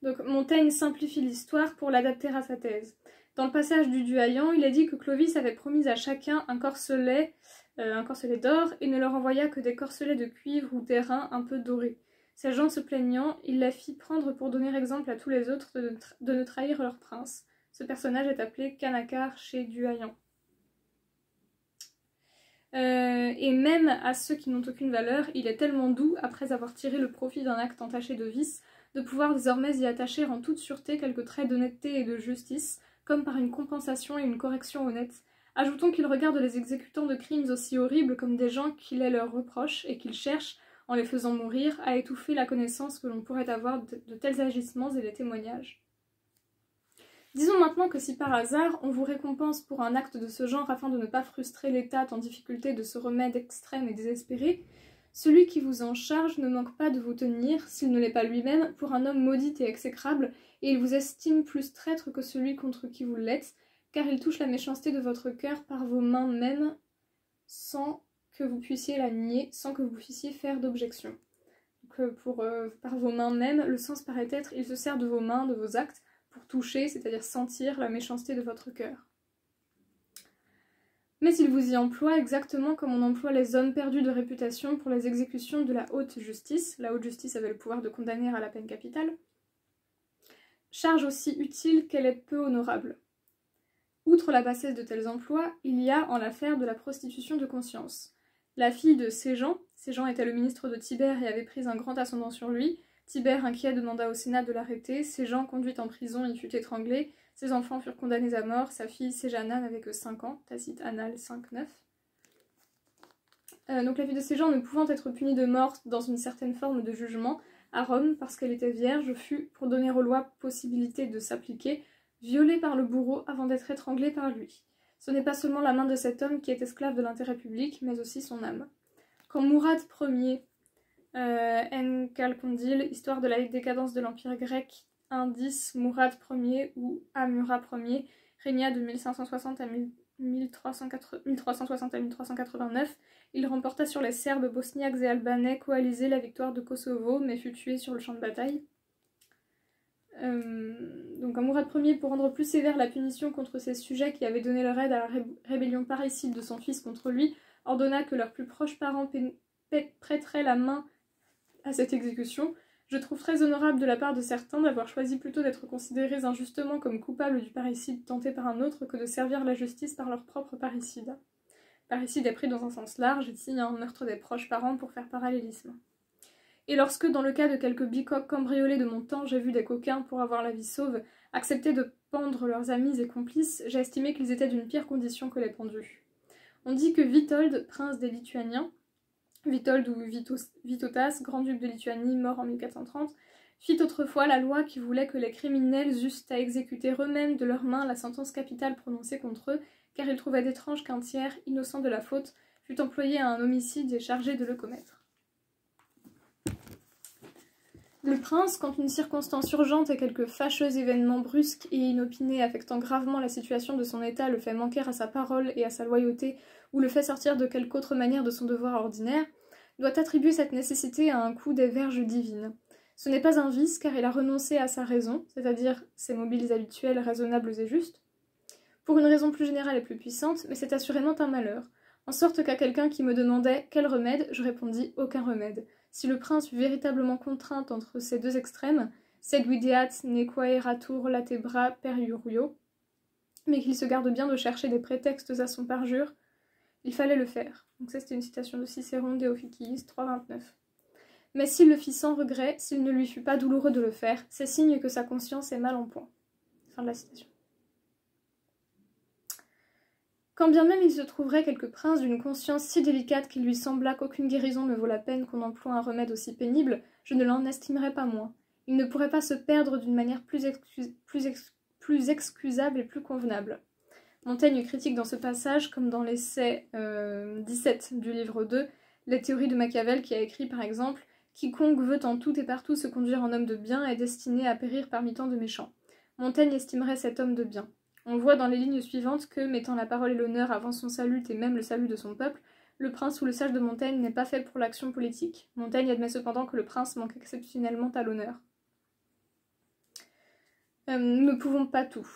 Donc Montaigne simplifie l'histoire pour l'adapter à sa thèse. Dans le passage du Duhaillant, il est dit que Clovis avait promis à chacun un corselet d'or et ne leur envoya que des corselets de cuivre ou d'airain un peu dorés. Ces gens se plaignant, il la fit prendre pour donner exemple à tous les autres de ne trahir leur prince. Ce personnage est appelé Canacar chez Duhaillant. Et même à ceux qui n'ont aucune valeur, il est tellement doux, après avoir tiré le profit d'un acte entaché de vice, de pouvoir désormais y attacher en toute sûreté quelques traits d'honnêteté et de justice, comme par une compensation et une correction honnête. Ajoutons qu'il regarde les exécutants de crimes aussi horribles comme des gens qu'il est leur reproche et qu'il cherche, en les faisant mourir, à étouffer la connaissance que l'on pourrait avoir de tels agissements et les témoignages. Disons maintenant que si par hasard on vous récompense pour un acte de ce genre afin de ne pas frustrer l'État en difficulté de ce remède extrême et désespéré, celui qui vous en charge ne manque pas de vous tenir, s'il ne l'est pas lui-même, pour un homme maudit et exécrable, et il vous estime plus traître que celui contre qui vous l'êtes, car il touche la méchanceté de votre cœur par vos mains mêmes, sans que vous puissiez la nier, sans que vous puissiez faire d'objection. Par vos mains mêmes, le sens paraît être, il se sert de vos mains, de vos actes, pour toucher, c'est-à-dire sentir la méchanceté de votre cœur. Mais il vous y emploie exactement comme on emploie les hommes perdus de réputation pour les exécutions de la haute justice. La haute justice avait le pouvoir de condamner à la peine capitale. Charge aussi utile qu'elle est peu honorable. Outre la bassesse de tels emplois, il y a en l'affaire de la prostitution de conscience. La fille de Séjan était le ministre de Tibère et avait pris un grand ascendant sur lui. Tibère, inquiet, demanda au Sénat de l'arrêter. Séjan, conduite en prison, y fut étranglé. Ses enfants furent condamnés à mort. Sa fille, Séjana, n'avait que 5 ans. Tacite Annales 5-9. Donc la fille de Séjan, ne pouvant être punie de mort dans une certaine forme de jugement, à Rome, parce qu'elle était vierge, fut, pour donner aux lois possibilité de s'appliquer, violée par le bourreau avant d'être étranglée par lui. Ce n'est pas seulement la main de cet homme qui est esclave de l'intérêt public, mais aussi son âme. Quand Mourad Ier, Encalcondyle, Histoire de la décadence de l'Empire grec, indice Mourad Ier ou Amurath Ier, régna de 1560 à 1389, il remporta sur les Serbes, bosniaques et albanais coalisés la victoire de Kosovo, mais fut tué sur le champ de bataille. Donc Mourad Ier, pour rendre plus sévère la punition contre ses sujets qui avaient donné leur aide à la rébellion parricide de son fils contre lui, ordonna que leurs plus proches parents prêteraient la main à cette exécution. Je trouve très honorable de la part de certains d'avoir choisi plutôt d'être considérés injustement comme coupables du parricide tenté par un autre que de servir la justice par leur propre parricide. Parricide est pris dans un sens large, ici un meurtre des proches parents pour faire parallélisme. Et lorsque, dans le cas de quelques bicoques cambriolés de mon temps, j'ai vu des coquins, pour avoir la vie sauve, accepter de pendre leurs amis et complices, j'ai estimé qu'ils étaient d'une pire condition que les pendus. On dit que Witold, prince des Lituaniens, Witold ou Vytautas, grand-duc de Lituanie, mort en 1430, fit autrefois la loi qui voulait que les criminels eussent à exécuter eux-mêmes de leurs mains la sentence capitale prononcée contre eux, car il trouvait d'étrange qu'un tiers, innocent de la faute, fût employé à un homicide et chargé de le commettre. Le prince, quand une circonstance urgente et quelques fâcheux événements brusques et inopinés affectant gravement la situation de son état le fait manquer à sa parole et à sa loyauté, ou le fait sortir de quelque autre manière de son devoir ordinaire, doit attribuer cette nécessité à un coup des verges divines. Ce n'est pas un vice, car il a renoncé à sa raison, c'est-à-dire ses mobiles habituels, raisonnables et justes, pour une raison plus générale et plus puissante, mais c'est assurément un malheur. En sorte qu'à quelqu'un qui me demandait « Quel remède ?», je répondis « Aucun remède ». Si le prince fut véritablement contraint entre ces deux extrêmes, seguideat nequaeratur latebra periurio, mais qu'il se garde bien de chercher des prétextes à son parjure, il fallait le faire. Donc ça c'était une citation de Cicéron, De Officiis 3.29. Mais s'il le fit sans regret, s'il ne lui fut pas douloureux de le faire, c'est signe que sa conscience est mal en point. Fin de la citation. Quand bien même il se trouverait quelque prince d'une conscience si délicate qu'il lui semblât qu'aucune guérison ne vaut la peine qu'on emploie un remède aussi pénible, je ne l'en estimerais pas moins. Il ne pourrait pas se perdre d'une manière plus excusable et plus convenable. Montaigne critique dans ce passage, comme dans l'essai 17 du livre 2, les théories de Machiavel qui a écrit par exemple « Quiconque veut en tout et partout se conduire en homme de bien est destiné à périr parmi tant de méchants. » Montaigne estimerait cet homme de bien. On voit dans les lignes suivantes que, mettant la parole et l'honneur avant son salut et même le salut de son peuple, le prince ou le sage de Montaigne n'est pas fait pour l'action politique. Montaigne admet cependant que le prince manque exceptionnellement à l'honneur. Nous ne pouvons pas tout.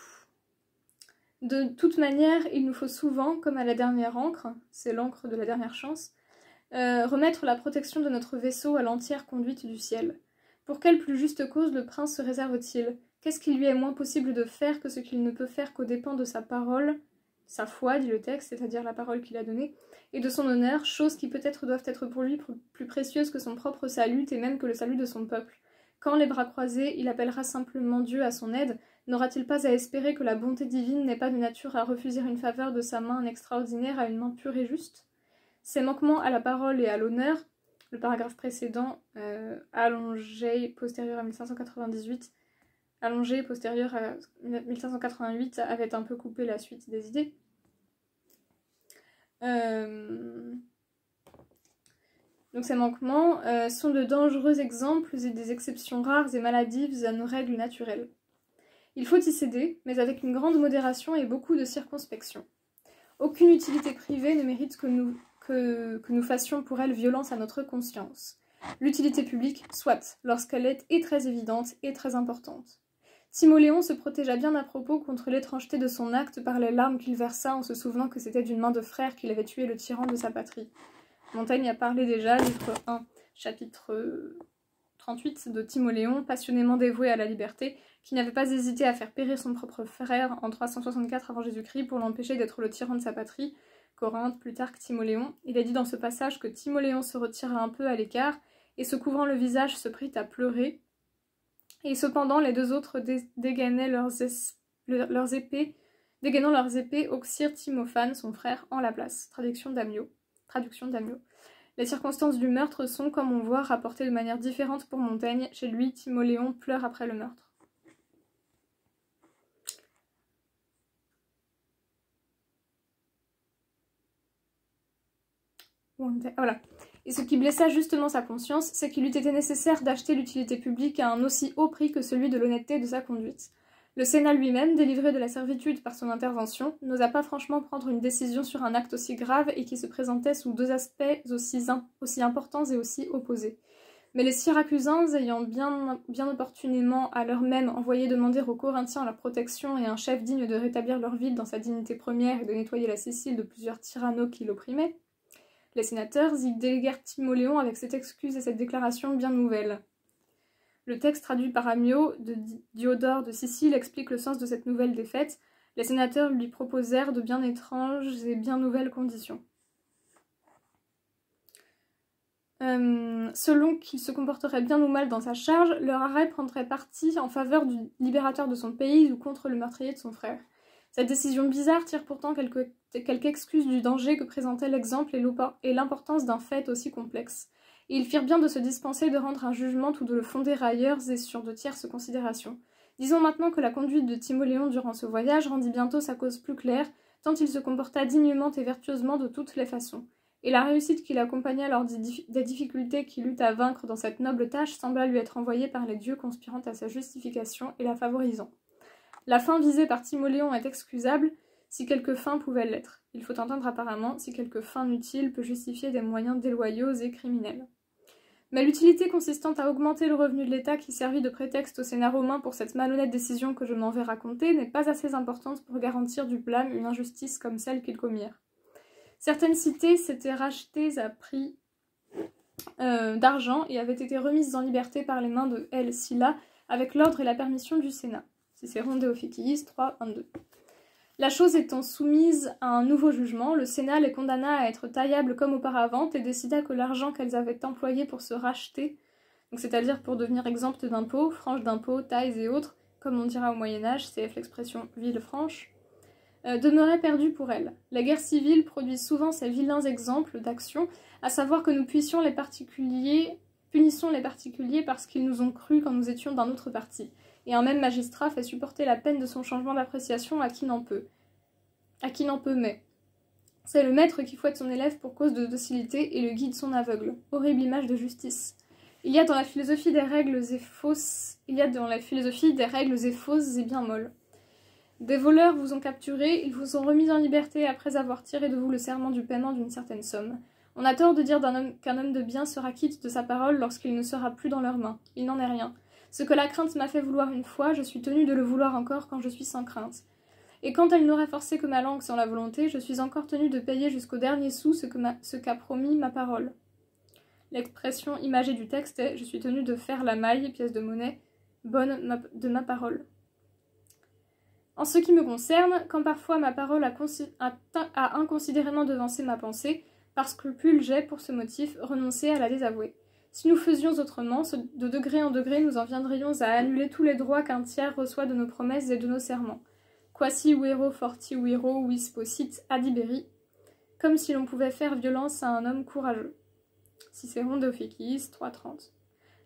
De toute manière, il nous faut souvent, comme à la dernière ancre, c'est l'encre de la dernière chance, remettre la protection de notre vaisseau à l'entière conduite du ciel. Pour quelle plus juste cause le prince se réserve-t-il? Qu'est-ce qu'il lui est moins possible de faire que ce qu'il ne peut faire qu'aux dépens de sa parole, sa foi, dit le texte, c'est-à-dire la parole qu'il a donnée, et de son honneur, choses qui peut-être doivent être pour lui plus précieuses que son propre salut et même que le salut de son peuple. Quand, les bras croisés, il appellera simplement Dieu à son aide, n'aura-t-il pas à espérer que la bonté divine n'est pas de nature à refuser une faveur de sa main extraordinaire à une main pure et juste? Ces manquements à la parole et à l'honneur, le paragraphe précédent, allongé postérieur à 1598, allongé postérieur à 1588, avait un peu coupé la suite des idées. Donc ces manquements sont de dangereux exemples et des exceptions rares et maladives à nos règles naturelles. Il faut y céder, mais avec une grande modération et beaucoup de circonspection. Aucune utilité privée ne mérite que nous fassions pour elle violence à notre conscience. L'utilité publique, soit, lorsqu'elle est très évidente et très importante. Timoléon se protégea bien à propos contre l'étrangeté de son acte par les larmes qu'il versa en se souvenant que c'était d'une main de frère qu'il avait tué le tyran de sa patrie. Montaigne a parlé déjà, livre 1, chapitre 38, de Timoléon, passionnément dévoué à la liberté, qui n'avait pas hésité à faire périr son propre frère en 364 avant Jésus-Christ pour l'empêcher d'être le tyran de sa patrie, Corinthe, Plutarque, Timoléon. Il a dit dans ce passage que Timoléon se retira un peu à l'écart et se couvrant le visage se prit à pleurer. Et cependant les deux autres dégainant leurs épées, auxirent Timophane, son frère, en la place. Traduction d'Amyot. Les circonstances du meurtre sont, comme on voit, rapportées de manière différente pour Montaigne. Chez lui, Timoléon pleure après le meurtre. Voilà. Et ce qui blessa justement sa conscience, c'est qu'il eût été nécessaire d'acheter l'utilité publique à un aussi haut prix que celui de l'honnêteté de sa conduite. Le Sénat lui-même, délivré de la servitude par son intervention, n'osa pas franchement prendre une décision sur un acte aussi grave et qui se présentait sous deux aspects aussi importants et aussi opposés. Mais les Syracusains, ayant bien opportunément à l'heure même envoyé demander aux Corinthiens leur protection et un chef digne de rétablir leur ville dans sa dignité première et de nettoyer la Sicile de plusieurs tyrannos qui l'opprimaient, les sénateurs y déléguèrent Timoléon avec cette excuse et cette déclaration bien nouvelle. Le texte traduit par Amyot de Diodore de Sicile explique le sens de cette nouvelle défaite. Les sénateurs lui proposèrent de bien étranges et bien nouvelles conditions. Selon qu'il se comporterait bien ou mal dans sa charge, leur arrêt prendrait parti en faveur du libérateur de son pays ou contre le meurtrier de son frère. Cette décision bizarre tire pourtant quelque excuse du danger que présentait l'exemple et l'importance d'un fait aussi complexe. Et ils firent bien de se dispenser de rendre un jugement ou de le fonder ailleurs et sur de tierces considérations. Disons maintenant que la conduite de Timoléon durant ce voyage rendit bientôt sa cause plus claire, tant il se comporta dignement et vertueusement de toutes les façons. Et la réussite qui l'accompagna lors des difficultés qu'il eut à vaincre dans cette noble tâche sembla lui être envoyée par les dieux conspirant à sa justification et la favorisant. La fin visée par Timoléon est excusable, si quelque fin pouvait l'être. Il faut entendre apparemment si quelque fin utile peut justifier des moyens déloyaux et criminels. Mais l'utilité consistant à augmenter le revenu de l'État qui servit de prétexte au Sénat romain pour cette malhonnête décision que je m'en vais raconter n'est pas assez importante pour garantir du blâme une injustice comme celle qu'ils commirent. Certaines cités s'étaient rachetées à prix d'argent et avaient été remises en liberté par les mains de L. Sylla avec l'ordre et la permission du Sénat. Cicéron de Officiis 3, 22. La chose étant soumise à un nouveau jugement, le Sénat les condamna à être taillables comme auparavant et décida que l'argent qu'elles avaient employé pour se racheter, c'est-à-dire pour devenir exemptes d'impôts, franches d'impôts, tailles et autres, comme on dira au Moyen-Âge, CF l'expression ville franche, demeurait perdu pour elles. La guerre civile produit souvent ces vilains exemples d'action, à savoir que nous punissons les particuliers parce qu'ils nous ont cru quand nous étions d'un autre parti. Et un même magistrat fait supporter la peine de son changement d'appréciation à qui n'en peut. Mais c'est le maître qui fouette son élève pour cause de docilité et le guide son aveugle. Horrible image de justice. Il y a dans la philosophie des règles et fausses et bien molles. Des voleurs vous ont capturé, ils vous ont remis en liberté après avoir tiré de vous le serment du paiement d'une certaine somme. On a tort de dire qu'un homme de bien sera quitte de sa parole lorsqu'il ne sera plus dans leurs mains. Il n'en est rien. Ce que la crainte m'a fait vouloir une fois, je suis tenue de le vouloir encore quand je suis sans crainte. Et quand elle n'aurait forcé que ma langue sans la volonté, je suis encore tenue de payer jusqu'au dernier sou ce qu'a promis ma parole. L'expression imagée du texte est « je suis tenue de faire la maille, pièce de monnaie, bonne de ma parole ». En ce qui me concerne, quand parfois ma parole a inconsidérément devancé ma pensée, par scrupule j'ai, pour ce motif, renoncé à la désavouer. Si nous faisions autrement, de degré en degré nous en viendrions à annuler tous les droits qu'un tiers reçoit de nos promesses et de nos serments. Quasi vero forti viro vis possit adiberi, comme si l'on pouvait faire violence à un homme courageux. Cicéron de Officiis 3.30.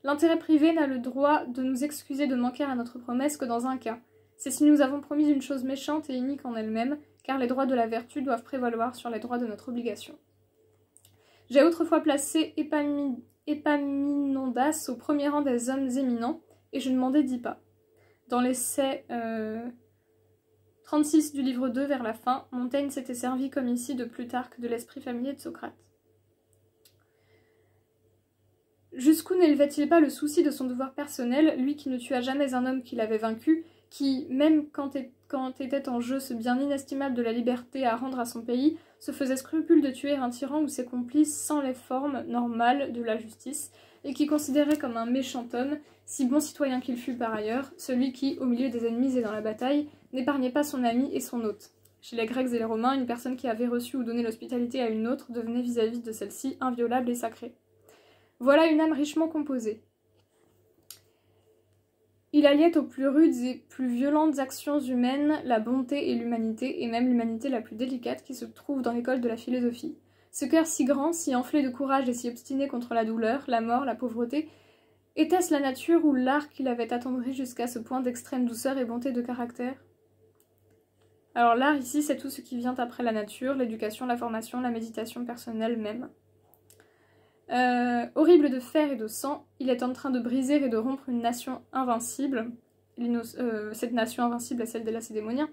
L'intérêt privé n'a le droit de nous excuser de manquer à notre promesse que dans un cas. C'est si nous avons promis une chose méchante et inique en elle-même, car les droits de la vertu doivent prévaloir sur les droits de notre obligation. J'ai autrefois placé Épaminondas au premier rang des hommes éminents, et je ne m'en dédis pas. Dans l'essai 36 du livre 2 vers la fin, Montaigne s'était servi comme ici de Plutarque de l'esprit familier de Socrate. Jusqu'où n'élevait-il pas le souci de son devoir personnel, lui qui ne tua jamais un homme qu'il avait vaincu, qui, même quand était en jeu ce bien inestimable de la liberté à rendre à son pays, se faisait scrupule de tuer un tyran ou ses complices sans les formes normales de la justice, et qui considérait comme un méchant homme, si bon citoyen qu'il fût par ailleurs, celui qui, au milieu des ennemis et dans la bataille, n'épargnait pas son ami et son hôte. Chez les Grecs et les Romains, une personne qui avait reçu ou donné l'hospitalité à une autre devenait vis-à-vis de celle-ci inviolable et sacrée. Voilà une âme richement composée. Il alliait aux plus rudes et plus violentes actions humaines la bonté et l'humanité, et même l'humanité la plus délicate qui se trouve dans l'école de la philosophie. Ce cœur si grand, si enflé de courage et si obstiné contre la douleur, la mort, la pauvreté, était-ce la nature ou l'art qui l'avait attendri jusqu'à ce point d'extrême douceur et bonté de caractère? Alors l'art ici, c'est tout ce qui vient après la nature, l'éducation, la formation, la méditation personnelle même. Horrible de fer et de sang, il est en train de briser et de rompre une nation invincible, cette nation invincible est celle des Lacédémoniens,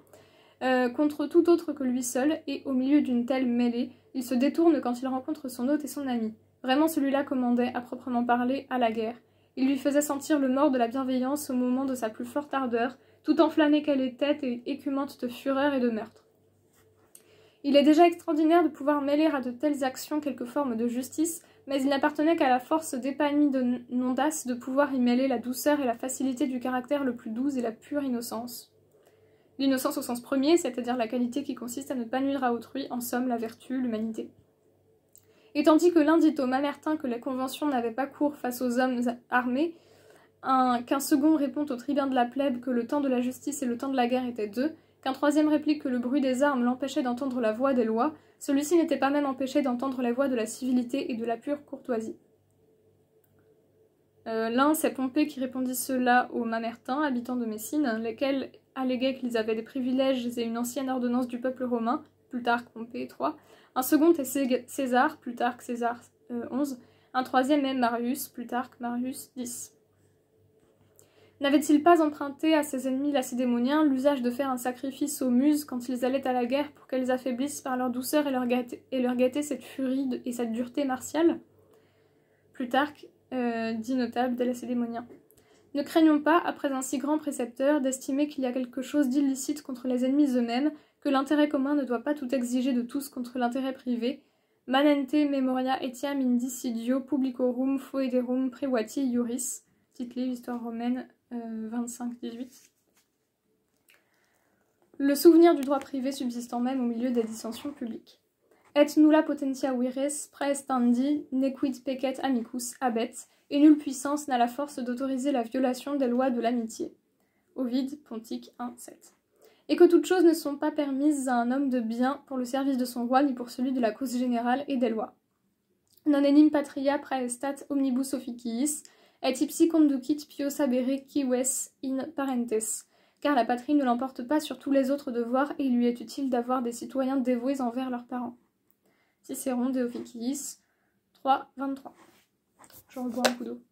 contre tout autre que lui seul, et au milieu d'une telle mêlée, il se détourne quand il rencontre son hôte et son ami. Vraiment celui-là commandait, à proprement parler, à la guerre. Il lui faisait sentir le mort de la bienveillance au moment de sa plus forte ardeur, tout enflammée qu'elle était et écumante de fureur et de meurtre. Il est déjà extraordinaire de pouvoir mêler à de telles actions quelque forme de justice, mais il n'appartenait qu'à la force d'Épaminondas de pouvoir y mêler la douceur et la facilité du caractère le plus doux et la pure innocence. L'innocence au sens premier, c'est-à-dire la qualité qui consiste à ne pas nuire à autrui, en somme la vertu, l'humanité. Et tandis que l'un dit au Mamertin que les conventions n'avaient pas cours face aux hommes armés, qu'un second répond au tribun de la plèbe que le temps de la justice et le temps de la guerre étaient deux, qu'un troisième réplique que le bruit des armes l'empêchait d'entendre la voix des lois, celui-ci n'était pas même empêché d'entendre la voix de la civilité et de la pure courtoisie. L'un, c'est Pompée qui répondit cela aux Mamertins, habitants de Messine, lesquels alléguaient qu'ils avaient des privilèges et une ancienne ordonnance du peuple romain, Plutarque, Pompée 3. Un second est César, Plutarque, César 11. Un troisième est Marius, Plutarque, Marius 10. N'avait-il pas emprunté à ses ennemis lacédémoniens l'usage de faire un sacrifice aux muses quand ils allaient à la guerre pour qu'elles affaiblissent par leur douceur et leur gaieté cette furie et cette dureté martiale? Plutarque dit notable des Lacédémoniens. Ne craignons pas, après un si grand précepteur, d'estimer qu'il y a quelque chose d'illicite contre les ennemis eux-mêmes, que l'intérêt commun ne doit pas tout exiger de tous contre l'intérêt privé. Manente memoria etiam indicidio publicorum foederum prevati iuris. Petite livre, Histoire romaine 25-18. Le souvenir du droit privé subsistant même au milieu des dissensions publiques. Et nulla potentia vires praestandi nequid pecet amicus abet, et nulle puissance n'a la force d'autoriser la violation des lois de l'amitié. Ovide, Pontique 1-7. Et que toutes choses ne sont pas permises à un homme de bien pour le service de son roi ni pour celui de la cause générale et des lois. Non enim patria praestat omnibus officiis, et ipsi conducit pio sabere cives in parentes, car la patrie ne l'emporte pas sur tous les autres devoirs et il lui est utile d'avoir des citoyens dévoués envers leurs parents. Cicéron de Officiis 3-23. Je rebois un coup d'eau.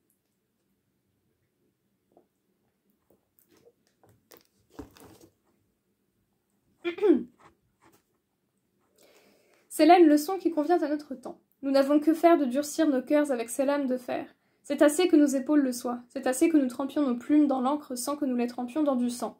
C'est là une leçon qui convient à notre temps. Nous n'avons que faire de durcir nos cœurs avec ces lames de fer. C'est assez que nos épaules le soient, c'est assez que nous trempions nos plumes dans l'encre sans que nous les trempions dans du sang.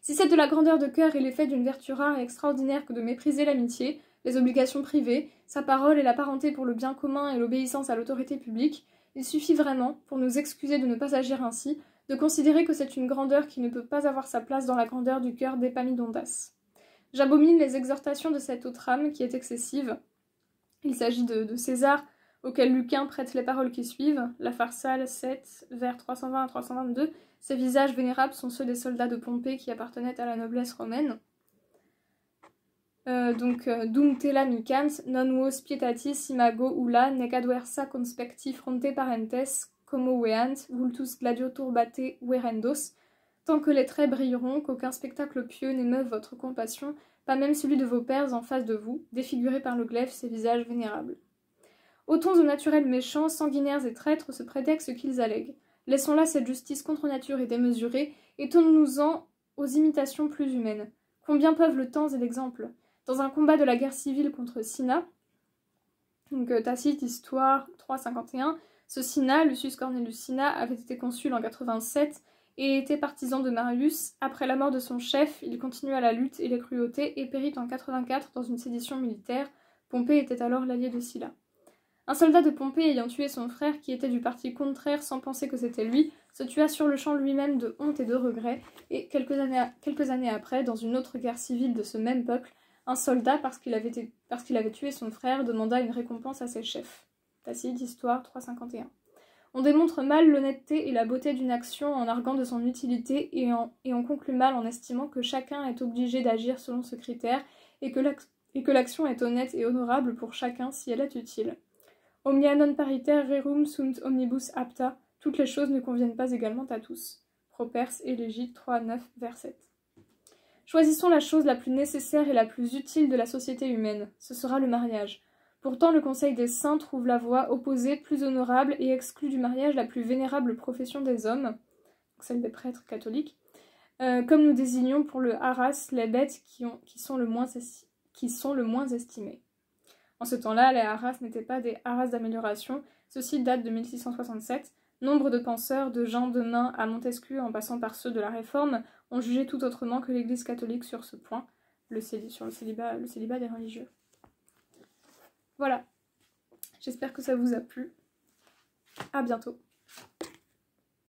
Si c'est de la grandeur de cœur et l'effet d'une vertu rare et extraordinaire que de mépriser l'amitié, les obligations privées, sa parole et la parenté pour le bien commun et l'obéissance à l'autorité publique, il suffit vraiment, pour nous excuser de ne pas agir ainsi, de considérer que c'est une grandeur qui ne peut pas avoir sa place dans la grandeur du cœur d'Épaminondas. J'abomine les exhortations de cette autre âme qui est excessive. Il s'agit de César, auquel Lucain prête les paroles qui suivent, la Pharsale 7, vers 320 à 322, ces visages vénérables sont ceux des soldats de Pompée qui appartenaient à la noblesse romaine. Dum tela micans, non vos pietatis imago ulla nec adversa conspecti fronte parentes, como veant, vultus gladio turbate verendos, tant que les traits brilleront, qu'aucun spectacle pieux n'émeuve votre compassion, pas même celui de vos pères en face de vous, défigurés par le glaive ces visages vénérables. Ôtons aux naturels méchants, sanguinaires et traîtres ce prétexte qu'ils allèguent. Laissons là cette justice contre nature et démesurée, et tournons-nous-en aux imitations plus humaines. Combien peuvent le temps et l'exemple? Dans un combat de la guerre civile contre Cinna, Tacite, Histoire 351, ce Cinna, Lucius Cornelius Cinna, avait été consul en 87 et était partisan de Marius. Après la mort de son chef, il continua la lutte et les cruautés et périt en 84 dans une sédition militaire. Pompée était alors l'allié de Sylla. Un soldat de Pompée ayant tué son frère, qui était du parti contraire sans penser que c'était lui, se tua sur le champ lui-même de honte et de regret, et quelques années après, dans une autre guerre civile de ce même peuple, un soldat, parce qu'il avait tué son frère, demanda une récompense à ses chefs. Tacite, Histoire 351. On démontre mal l'honnêteté et la beauté d'une action en arguant de son utilité et on conclut mal en estimant que chacun est obligé d'agir selon ce critère et que l'action est honnête et honorable pour chacun si elle est utile. Omnia non pariter rerum sunt omnibus apta, toutes les choses ne conviennent pas également à tous. Properce, Élégie 3.9, vers 7. Choisissons la chose la plus nécessaire et la plus utile de la société humaine, ce sera le mariage. Pourtant, le Conseil des Saints trouve la voie opposée, plus honorable, et exclut du mariage la plus vénérable profession des hommes, celle des prêtres catholiques, comme nous désignons pour le haras les bêtes qui sont le moins estimées. En ce temps-là, les haras n'étaient pas des haras d'amélioration, ceux-ci datent de 1667. Nombre de penseurs, de Jean de Main à Montesquieu en passant par ceux de la Réforme, ont jugé tout autrement que l'Église catholique sur ce point, sur le célibat des religieux. Voilà, j'espère que ça vous a plu. À bientôt.